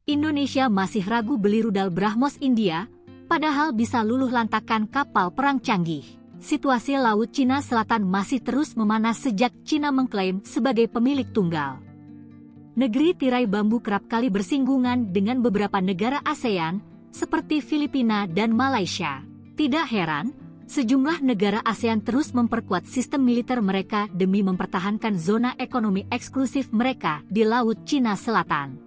Indonesia masih ragu beli rudal BrahMos India, padahal bisa luluh lantakan kapal perang canggih. Situasi Laut Cina Selatan masih terus memanas sejak Cina mengklaim sebagai pemilik tunggal. Negeri tirai bambu kerap kali bersinggungan dengan beberapa negara ASEAN, seperti Filipina dan Malaysia. Tidak heran, sejumlah negara ASEAN terus memperkuat sistem militer mereka demi mempertahankan zona ekonomi eksklusif mereka di Laut Cina Selatan.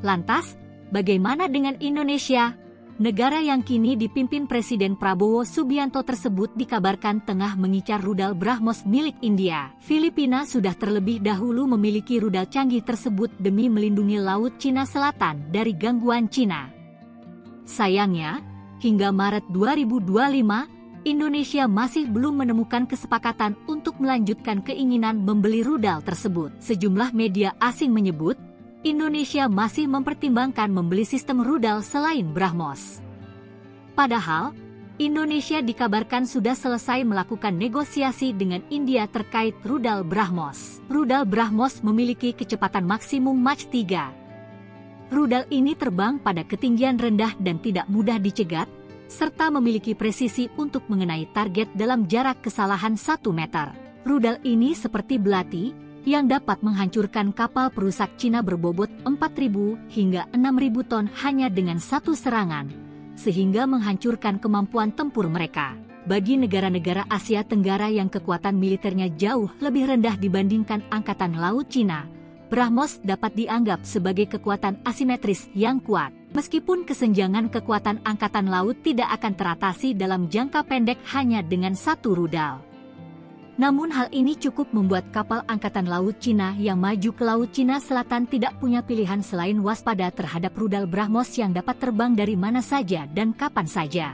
Lantas, bagaimana dengan Indonesia? Negara yang kini dipimpin Presiden Prabowo Subianto tersebut dikabarkan tengah mengincar rudal BrahMos milik India. Filipina sudah terlebih dahulu memiliki rudal canggih tersebut demi melindungi Laut Cina Selatan dari gangguan Cina. Sayangnya, hingga Maret 2025, Indonesia masih belum menemukan kesepakatan untuk melanjutkan keinginan membeli rudal tersebut. Sejumlah media asing menyebut, Indonesia masih mempertimbangkan membeli sistem rudal selain BrahMos. Padahal, Indonesia dikabarkan sudah selesai melakukan negosiasi dengan India terkait rudal BrahMos. Rudal BrahMos memiliki kecepatan maksimum Mach 3. Rudal ini terbang pada ketinggian rendah dan tidak mudah dicegat, serta memiliki presisi untuk mengenai target dalam jarak kesalahan 1 meter. Rudal ini seperti belati, yang dapat menghancurkan kapal perusak Cina berbobot 4.000 hingga 6.000 ton hanya dengan satu serangan, sehingga menghancurkan kemampuan tempur mereka. Bagi negara-negara Asia Tenggara yang kekuatan militernya jauh lebih rendah dibandingkan Angkatan Laut Cina, BrahMos dapat dianggap sebagai kekuatan asimetris yang kuat. Meskipun kesenjangan kekuatan Angkatan Laut tidak akan teratasi dalam jangka pendek hanya dengan satu rudal. Namun hal ini cukup membuat kapal Angkatan Laut Cina yang maju ke Laut Cina Selatan tidak punya pilihan selain waspada terhadap rudal BrahMos yang dapat terbang dari mana saja dan kapan saja.